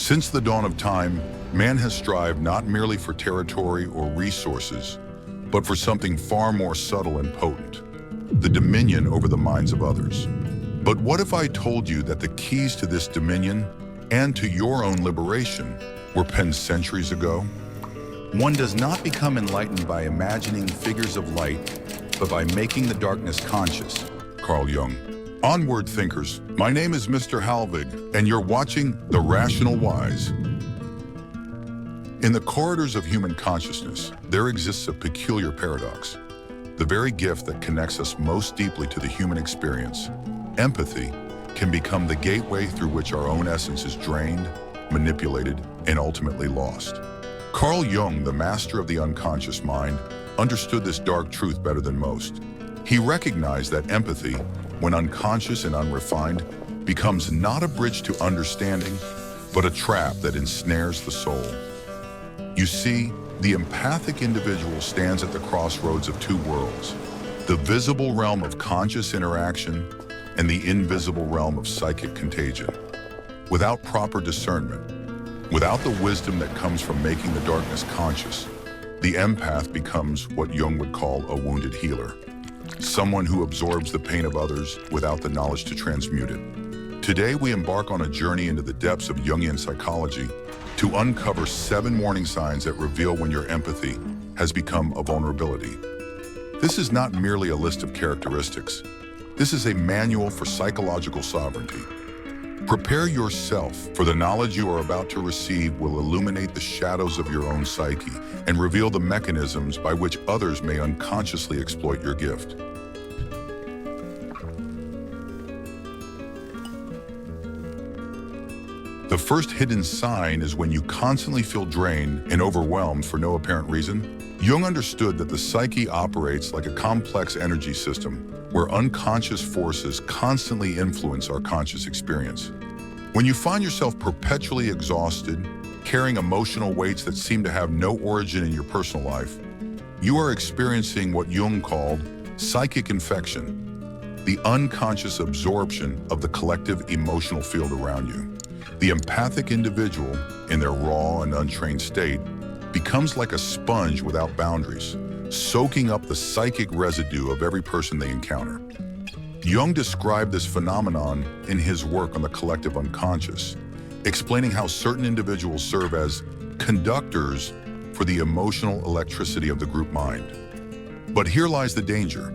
Since the dawn of time, man has strived not merely for territory or resources, but for something far more subtle and potent, the dominion over the minds of others. But what if I told you that the keys to this dominion and to your own liberation were penned centuries ago? One does not become enlightened by imagining figures of light, but by making the darkness conscious. Carl Jung. Onward, thinkers. My name is Mister Halvig, and you're watching The Rational Wise. In the corridors of human consciousness, there exists a peculiar paradox. The very gift that connects us most deeply to the human experience, empathy, can become the gateway through which our own essence is drained, manipulated, and ultimately lost. Carl Jung, the master of the unconscious mind, understood this dark truth better than most. He recognized that empathy, when unconscious and unrefined, becomes not a bridge to understanding, but a trap that ensnares the soul. You see, the empathic individual stands at the crossroads of two worlds, the visible realm of conscious interaction and the invisible realm of psychic contagion. Without proper discernment, without the wisdom that comes from making the darkness conscious, the empath becomes what Jung would call a wounded healer, someone who absorbs the pain of others without the knowledge to transmute it. Today, we embark on a journey into the depths of Jungian psychology to uncover 7 warning signs that reveal when your empathy has become a vulnerability. This is not merely a list of characteristics. This is a manual for psychological sovereignty. Prepare yourself, for the knowledge you are about to receive will illuminate the shadows of your own psyche and reveal the mechanisms by which others may unconsciously exploit your gift. The first hidden sign is when you constantly feel drained and overwhelmed for no apparent reason. Jung understood that the psyche operates like a complex energy system where unconscious forces constantly influence our conscious experience. When you find yourself perpetually exhausted, carrying emotional weights that seem to have no origin in your personal life, you are experiencing what Jung called psychic infection, the unconscious absorption of the collective emotional field around you. The empathic individual, in their raw and untrained state, becomes like a sponge without boundaries, soaking up the psychic residue of every person they encounter. Jung described this phenomenon in his work on the collective unconscious, explaining how certain individuals serve as conductors for the emotional electricity of the group mind. But here lies the danger.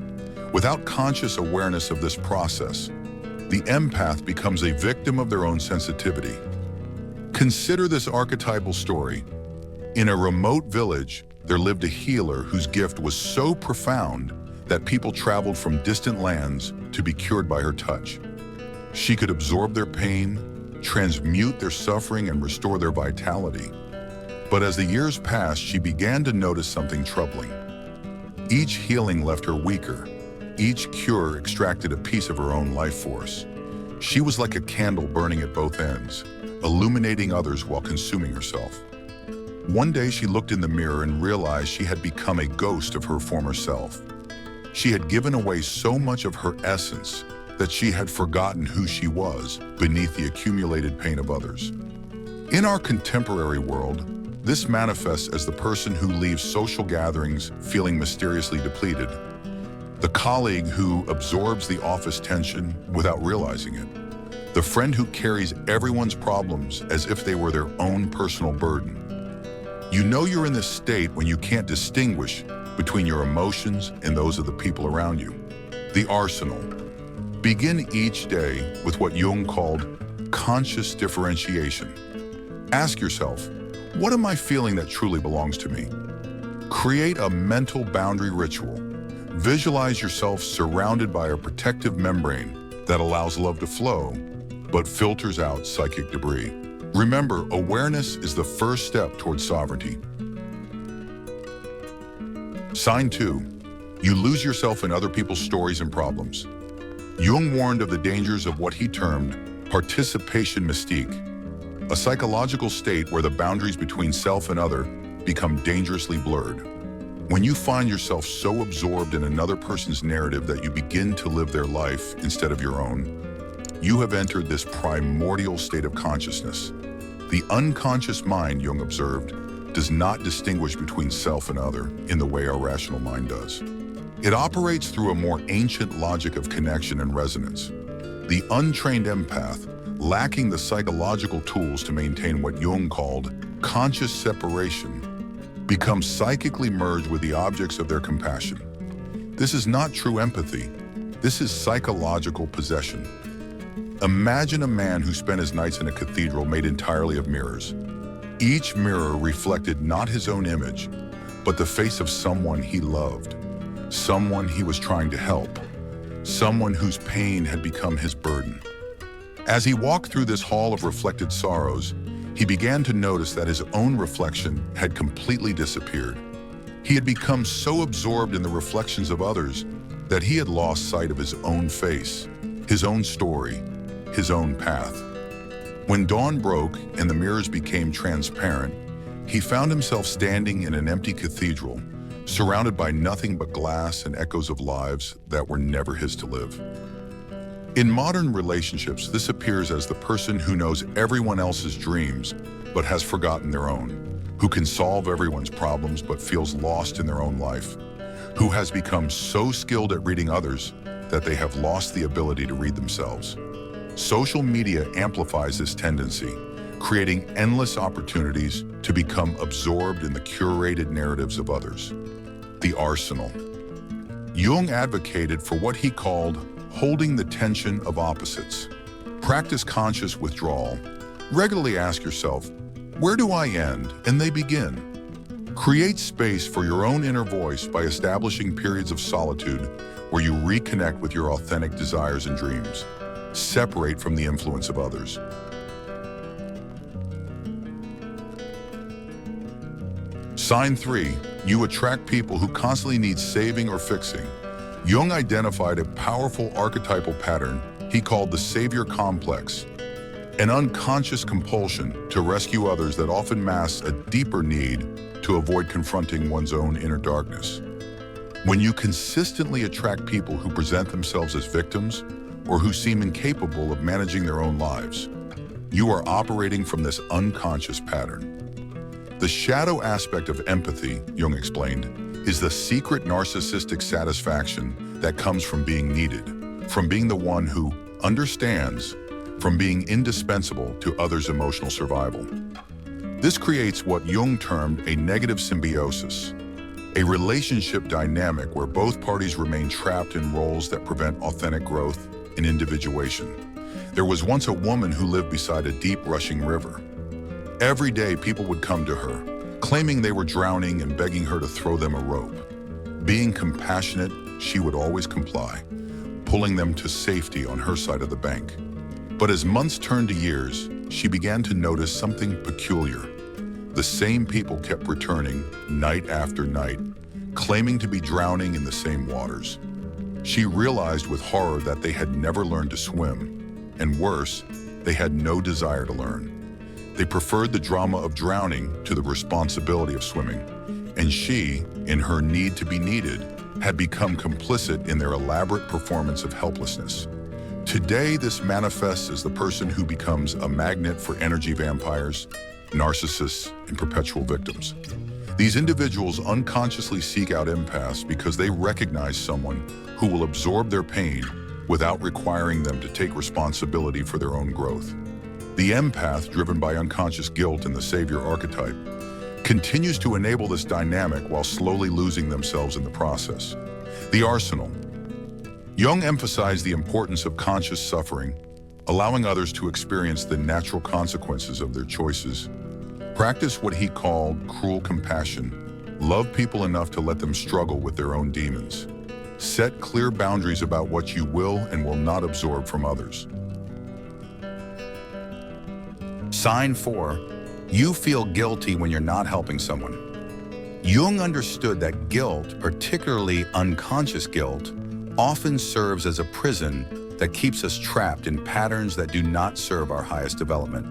Without conscious awareness of this process, the empath becomes a victim of their own sensitivity. Consider this archetypal story. In a remote village, there lived a healer whose gift was so profound that people traveled from distant lands to be cured by her touch. She could absorb their pain, transmute their suffering, and restore their vitality. But as the years passed, she began to notice something troubling. Each healing left her weaker. Each cure extracted a piece of her own life force. She was like a candle burning at both ends, illuminating others while consuming herself. One day she looked in the mirror and realized she had become a ghost of her former self. She had given away so much of her essence that she had forgotten who she was beneath the accumulated pain of others. In our contemporary world, this manifests as the person who leaves social gatherings feeling mysteriously depleted, the colleague who absorbs the office tension without realizing it, the friend who carries everyone's problems as if they were their own personal burden. You know you're in this state when you can't distinguish between your emotions and those of the people around you. The arsenal. Begin each day with what Jung called conscious differentiation. Ask yourself, what am I feeling that truly belongs to me? Create a mental boundary ritual. Visualize yourself surrounded by a protective membrane that allows love to flow, but filters out psychic debris. Remember, awareness is the first step towards sovereignty. Sign 2. You lose yourself in other people's stories and problems. Jung warned of the dangers of what he termed participation mystique, a psychological state where the boundaries between self and other become dangerously blurred. When you find yourself so absorbed in another person's narrative that you begin to live their life instead of your own, you have entered this primordial state of consciousness. The unconscious mind, Jung observed, does not distinguish between self and other in the way our rational mind does. It operates through a more ancient logic of connection and resonance. The untrained empath, lacking the psychological tools to maintain what Jung called conscious separation, becomes psychically merged with the objects of their compassion. This is not true empathy. This is psychological possession. Imagine a man who spent his nights in a cathedral made entirely of mirrors. Each mirror reflected not his own image, but the face of someone he loved, someone he was trying to help, someone whose pain had become his burden. As he walked through this hall of reflected sorrows, he began to notice that his own reflection had completely disappeared. He had become so absorbed in the reflections of others that he had lost sight of his own face, his own story, his own path. When dawn broke and the mirrors became transparent, he found himself standing in an empty cathedral, surrounded by nothing but glass and echoes of lives that were never his to live. In modern relationships, this appears as the person who knows everyone else's dreams but has forgotten their own, who can solve everyone's problems but feels lost in their own life, who has become so skilled at reading others that they have lost the ability to read themselves. Social media amplifies this tendency, creating endless opportunities to become absorbed in the curated narratives of others. The arsenal. Jung advocated for what he called holding the tension of opposites. Practice conscious withdrawal. Regularly ask yourself, where do I end and they begin? Create space for your own inner voice by establishing periods of solitude where you reconnect with your authentic desires and dreams. Separate from the influence of others. Sign 3. You attract people who constantly need saving or fixing. Jung identified a powerful archetypal pattern he called the savior complex, an unconscious compulsion to rescue others that often masks a deeper need to avoid confronting one's own inner darkness. When you consistently attract people who present themselves as victims or who seem incapable of managing their own lives, you are operating from this unconscious pattern. The shadow aspect of empathy, Jung explained, is the secret narcissistic satisfaction that comes from being needed, from being the one who understands, from being indispensable to others' emotional survival. This creates what Jung termed a negative symbiosis, a relationship dynamic where both parties remain trapped in roles that prevent authentic growth and individuation. There was once a woman who lived beside a deep rushing river. Every day people would come to her, claiming they were drowning and begging her to throw them a rope. Being compassionate, she would always comply, pulling them to safety on her side of the bank. But as months turned to years, she began to notice something peculiar. The same people kept returning night after night, claiming to be drowning in the same waters. She realized with horror that they had never learned to swim, and worse, they had no desire to learn. They preferred the drama of drowning to the responsibility of swimming, and she, in her need to be needed, had become complicit in their elaborate performance of helplessness. Today, this manifests as the person who becomes a magnet for energy vampires, narcissists, and perpetual victims. These individuals unconsciously seek out empaths because they recognize someone who will absorb their pain without requiring them to take responsibility for their own growth. The empath, driven by unconscious guilt and the savior archetype, continues to enable this dynamic while slowly losing themselves in the process. The arsenal. Jung emphasized the importance of conscious suffering, allowing others to experience the natural consequences of their choices. Practice what he called cruel compassion. Love people enough to let them struggle with their own demons. Set clear boundaries about what you will and will not absorb from others. Sign 4. You feel guilty when you're not helping someone. Jung understood that guilt, particularly unconscious guilt, often serves as a prison that keeps us trapped in patterns that do not serve our highest development.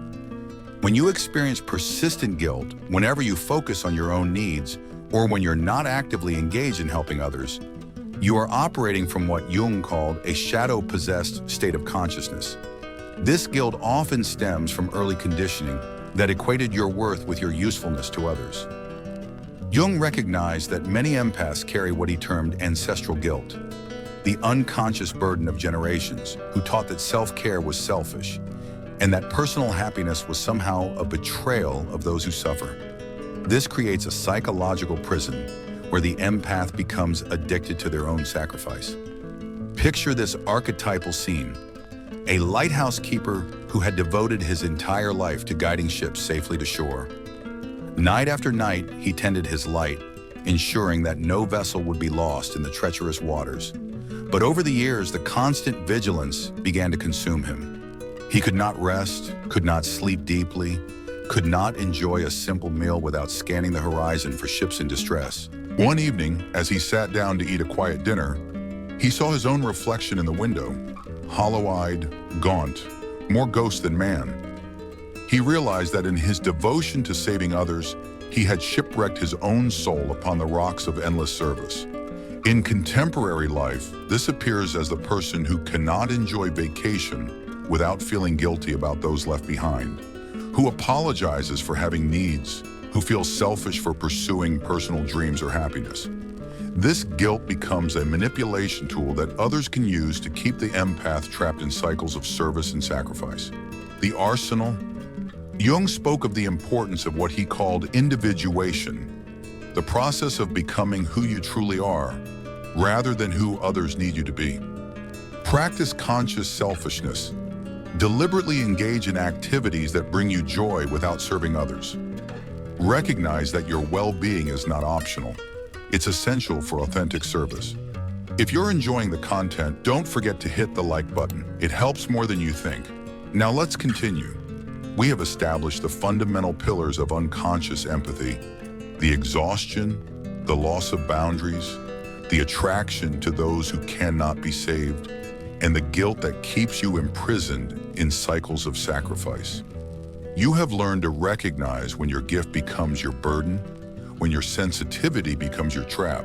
When you experience persistent guilt, whenever you focus on your own needs, or when you're not actively engaged in helping others, you are operating from what Jung called a shadow-possessed state of consciousness. This guilt often stems from early conditioning, that equated your worth with your usefulness to others. Jung recognized that many empaths carry what he termed ancestral guilt, the unconscious burden of generations who taught that self-care was selfish and that personal happiness was somehow a betrayal of those who suffer. This creates a psychological prison where the empath becomes addicted to their own sacrifice. Picture this archetypal scene: a lighthouse keeper who had devoted his entire life to guiding ships safely to shore. Night after night, he tended his light, ensuring that no vessel would be lost in the treacherous waters. But over the years, the constant vigilance began to consume him. He could not rest, could not sleep deeply, could not enjoy a simple meal without scanning the horizon for ships in distress. One evening, as he sat down to eat a quiet dinner, he saw his own reflection in the window, hollow-eyed, gaunt, more ghost than man. He realized that in his devotion to saving others, he had shipwrecked his own soul upon the rocks of endless service. In contemporary life, this appears as the person who cannot enjoy vacation without feeling guilty about those left behind, who apologizes for having needs, who feels selfish for pursuing personal dreams or happiness. This guilt becomes a manipulation tool that others can use to keep the empath trapped in cycles of service and sacrifice. The arsenal. Jung spoke of the importance of what he called individuation, the process of becoming who you truly are, rather than who others need you to be. Practice conscious selfishness. Deliberately engage in activities that bring you joy without serving others. Recognize that your well-being is not optional. It's essential for authentic service. If you're enjoying the content, don't forget to hit the like button. It helps more than you think. Now let's continue. We have established the fundamental pillars of unconscious empathy: the exhaustion, the loss of boundaries, the attraction to those who cannot be saved, and the guilt that keeps you imprisoned in cycles of sacrifice. You have learned to recognize when your gift becomes your burden, when your sensitivity becomes your trap.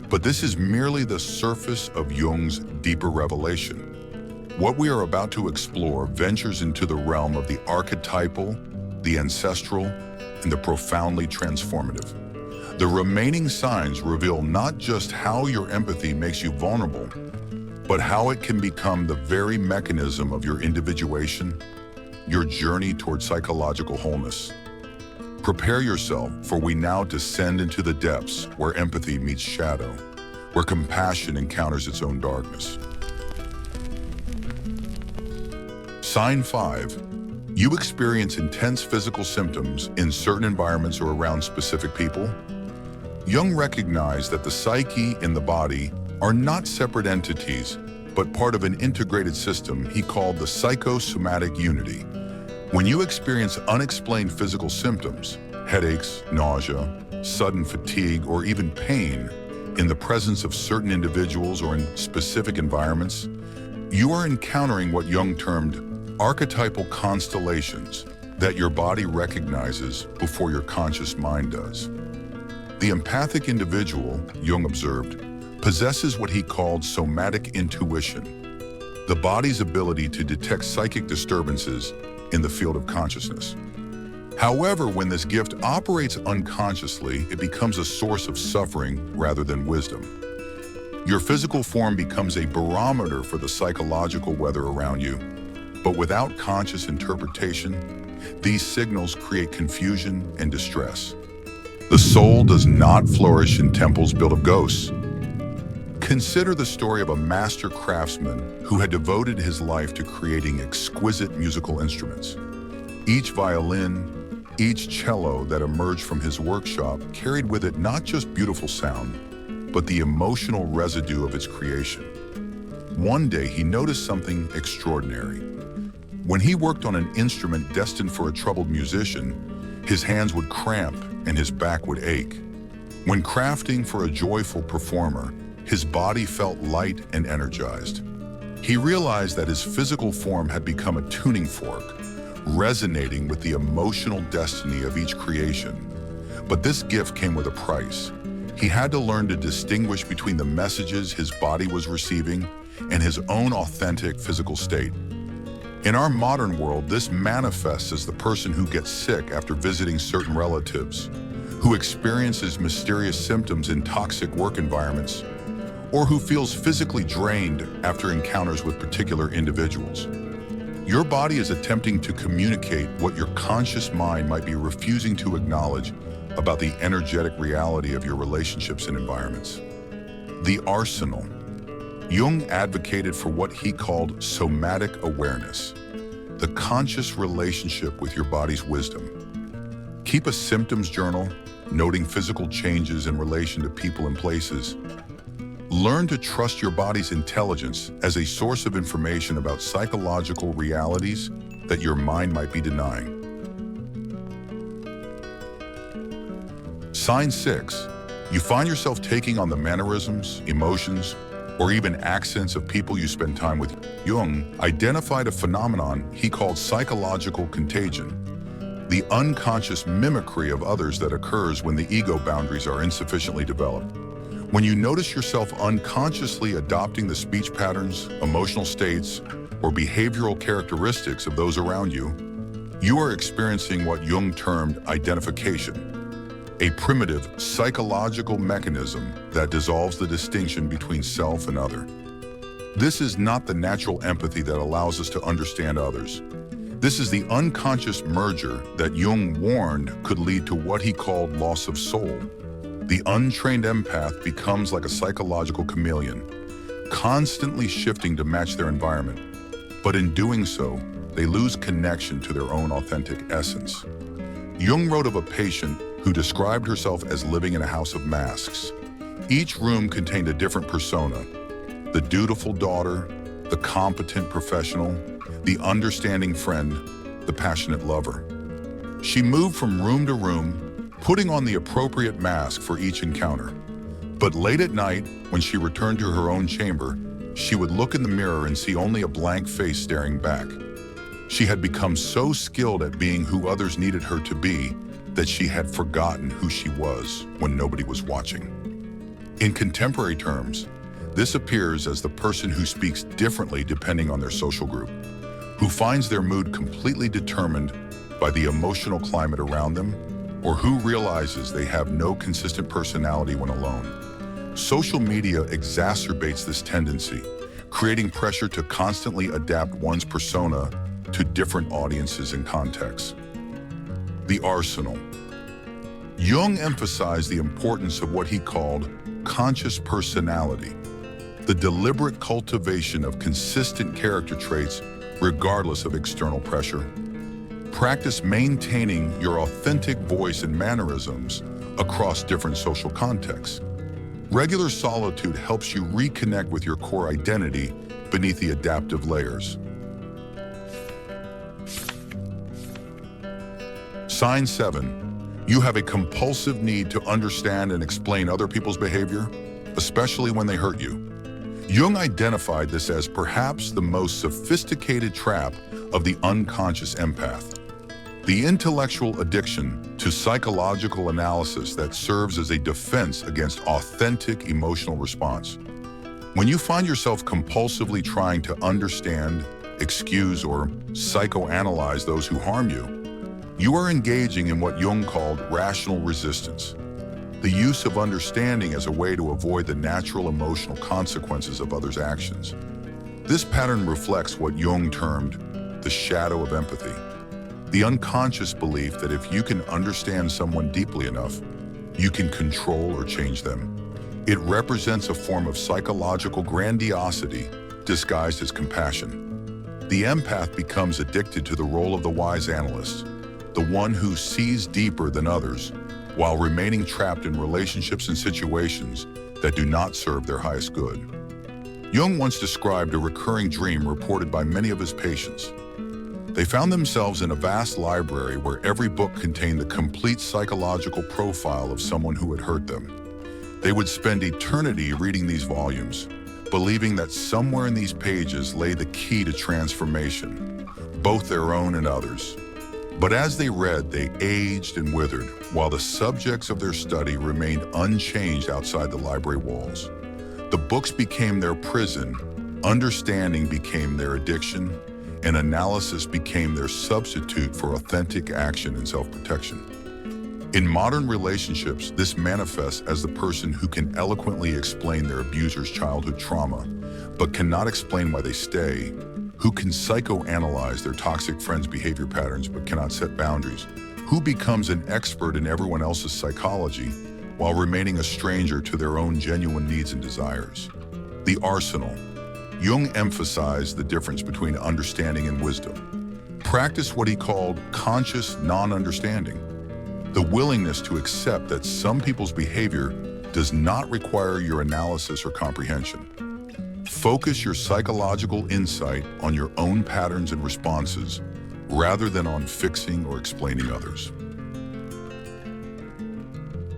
But this is merely the surface of Jung's deeper revelation. What we are about to explore ventures into the realm of the archetypal, the ancestral, and the profoundly transformative. The remaining signs reveal not just how your empathy makes you vulnerable, but how it can become the very mechanism of your individuation, your journey toward psychological wholeness. Prepare yourself, for we now descend into the depths where empathy meets shadow, where compassion encounters its own darkness. Sign 5. You experience intense physical symptoms in certain environments or around specific people. Jung recognized that the psyche and the body are not separate entities, but part of an integrated system he called the psychosomatic unity. When you experience unexplained physical symptoms, headaches, nausea, sudden fatigue, or even pain in the presence of certain individuals or in specific environments, you are encountering what Jung termed archetypal constellations that your body recognizes before your conscious mind does. The empathic individual, Jung observed, possesses what he called somatic intuition, the body's ability to detect psychic disturbances in the field of consciousness. However, when this gift operates unconsciously, it becomes a source of suffering rather than wisdom. Your physical form becomes a barometer for the psychological weather around you, but without conscious interpretation, these signals create confusion and distress. The soul does not flourish in temples built of ghosts. Consider the story of a master craftsman who had devoted his life to creating exquisite musical instruments. Each violin, each cello that emerged from his workshop carried with it not just beautiful sound, but the emotional residue of its creation. One day he noticed something extraordinary. When he worked on an instrument destined for a troubled musician, his hands would cramp and his back would ache. When crafting for a joyful performer, his body felt light and energized. He realized that his physical form had become a tuning fork, resonating with the emotional destiny of each creation. But this gift came with a price. He had to learn to distinguish between the messages his body was receiving and his own authentic physical state. In our modern world, this manifests as the person who gets sick after visiting certain relatives, who experiences mysterious symptoms in toxic work environments, or who feels physically drained after encounters with particular individuals. Your body is attempting to communicate what your conscious mind might be refusing to acknowledge about the energetic reality of your relationships and environments. The arsenal. Jung advocated for what he called somatic awareness, the conscious relationship with your body's wisdom. Keep a symptoms journal, noting physical changes in relation to people and places. Learn to trust your body's intelligence as a source of information about psychological realities that your mind might be denying. Sign 6. You find yourself taking on the mannerisms, emotions, or even accents of people you spend time with. Jung identified a phenomenon he called psychological contagion, the unconscious mimicry of others that occurs when the ego boundaries are insufficiently developed. When you notice yourself unconsciously adopting the speech patterns, emotional states, or behavioral characteristics of those around you, you are experiencing what Jung termed identification, a primitive psychological mechanism that dissolves the distinction between self and other. This is not the natural empathy that allows us to understand others. This is the unconscious merger that Jung warned could lead to what he called loss of soul. The untrained empath becomes like a psychological chameleon, constantly shifting to match their environment. But in doing so, they lose connection to their own authentic essence. Jung wrote of a patient who described herself as living in a house of masks. Each room contained a different persona: the dutiful daughter, the competent professional, the understanding friend, the passionate lover. She moved from room to room, putting on the appropriate mask for each encounter. But late at night, when she returned to her own chamber, she would look in the mirror and see only a blank face staring back. She had become so skilled at being who others needed her to be that she had forgotten who she was when nobody was watching. In contemporary terms, this appears as the person who speaks differently depending on their social group, who finds their mood completely determined by the emotional climate around them, or who realizes they have no consistent personality when alone. Social media exacerbates this tendency, creating pressure to constantly adapt one's persona to different audiences and contexts. The arsenal. Jung emphasized the importance of what he called conscious personality, the deliberate cultivation of consistent character traits regardless of external pressure. Practice maintaining your authentic voice and mannerisms across different social contexts. Regular solitude helps you reconnect with your core identity beneath the adaptive layers. Sign 7. You have a compulsive need to understand and explain other people's behavior, especially when they hurt you. Jung identified this as perhaps the most sophisticated trap of the unconscious empath. The intellectual addiction to psychological analysis that serves as a defense against authentic emotional response. When you find yourself compulsively trying to understand, excuse, or psychoanalyze those who harm you, you are engaging in what Jung called rational resistance, the use of understanding as a way to avoid the natural emotional consequences of others' actions. This pattern reflects what Jung termed the shadow of empathy, the unconscious belief that if you can understand someone deeply enough, you can control or change them. It represents a form of psychological grandiosity disguised as compassion. The empath becomes addicted to the role of the wise analyst, the one who sees deeper than others, while remaining trapped in relationships and situations that do not serve their highest good. Jung once described a recurring dream reported by many of his patients. They found themselves in a vast library where every book contained the complete psychological profile of someone who had hurt them. They would spend eternity reading these volumes, believing that somewhere in these pages lay the key to transformation, both their own and others. But as they read, they aged and withered, while the subjects of their study remained unchanged outside the library walls. The books became their prison, understanding became their addiction, and analysis became their substitute for authentic action and self-protection. In modern relationships, this manifests as the person who can eloquently explain their abuser's childhood trauma, but cannot explain why they stay, who can psychoanalyze their toxic friend's behavior patterns but cannot set boundaries, who becomes an expert in everyone else's psychology while remaining a stranger to their own genuine needs and desires. The arsenal. Jung emphasized the difference between understanding and wisdom. Practice what he called conscious non-understanding, the willingness to accept that some people's behavior does not require your analysis or comprehension. Focus your psychological insight on your own patterns and responses, rather than on fixing or explaining others.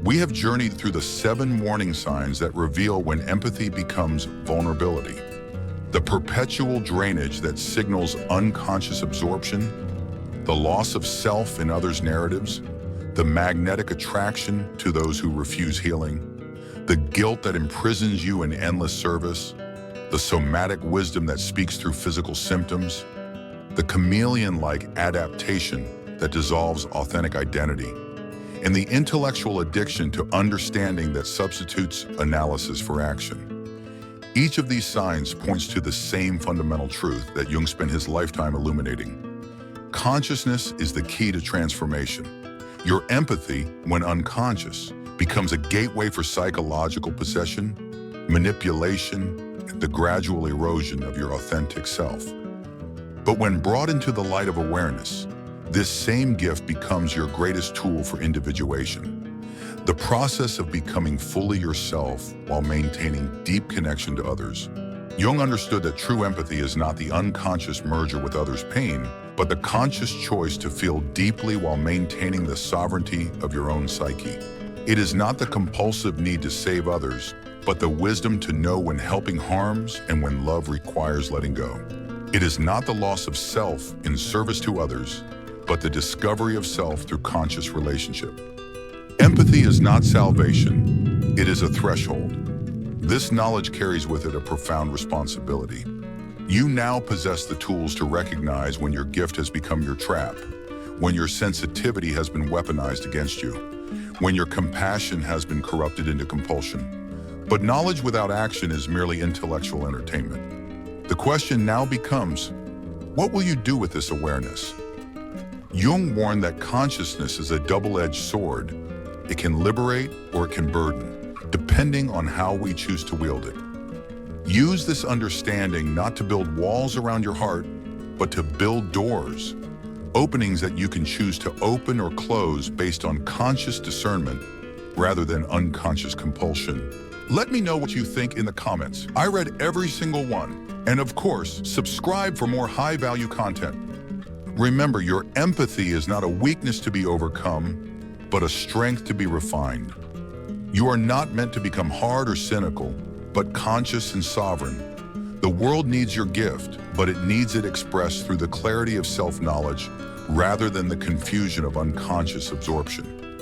We have journeyed through the 7 warning signs that reveal when empathy becomes vulnerability, the perpetual drainage that signals unconscious absorption, the loss of self in others' narratives, the magnetic attraction to those who refuse healing, the guilt that imprisons you in endless service, the somatic wisdom that speaks through physical symptoms, the chameleon-like adaptation that dissolves authentic identity, and the intellectual addiction to understanding that substitutes analysis for action. Each of these signs points to the same fundamental truth that Jung spent his lifetime illuminating. Consciousness is the key to transformation. Your empathy, when unconscious, becomes a gateway for psychological possession, manipulation, and the gradual erosion of your authentic self. But when brought into the light of awareness, this same gift becomes your greatest tool for individuation. The process of becoming fully yourself while maintaining deep connection to others. Jung understood that true empathy is not the unconscious merger with others' pain, but the conscious choice to feel deeply while maintaining the sovereignty of your own psyche. It is not the compulsive need to save others, but the wisdom to know when helping harms and when love requires letting go. It is not the loss of self in service to others, but the discovery of self through conscious relationship. Empathy is not salvation, it is a threshold. This knowledge carries with it a profound responsibility. You now possess the tools to recognize when your gift has become your trap, when your sensitivity has been weaponized against you, when your compassion has been corrupted into compulsion. But knowledge without action is merely intellectual entertainment. The question now becomes, what will you do with this awareness? Jung warned that consciousness is a double-edged sword. It can liberate or it can burden, depending on how we choose to wield it. Use this understanding not to build walls around your heart, but to build doors, openings that you can choose to open or close based on conscious discernment rather than unconscious compulsion. Let me know what you think in the comments. I read every single one. And of course, subscribe for more high-value content. Remember, your empathy is not a weakness to be overcome, but a strength to be refined. You are not meant to become hard or cynical, but conscious and sovereign. The world needs your gift, but it needs it expressed through the clarity of self-knowledge rather than the confusion of unconscious absorption.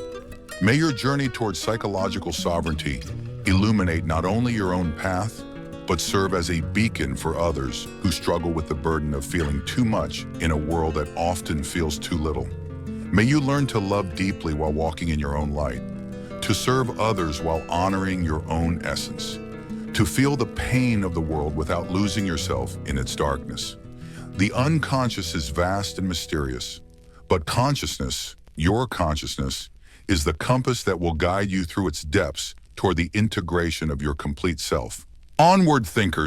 May your journey towards psychological sovereignty illuminate not only your own path, but serve as a beacon for others who struggle with the burden of feeling too much in a world that often feels too little. May you learn to love deeply while walking in your own light, to serve others while honoring your own essence, to feel the pain of the world without losing yourself in its darkness. The unconscious is vast and mysterious, but consciousness, your consciousness, is the compass that will guide you through its depths toward the integration of your complete self. Onward, thinkers.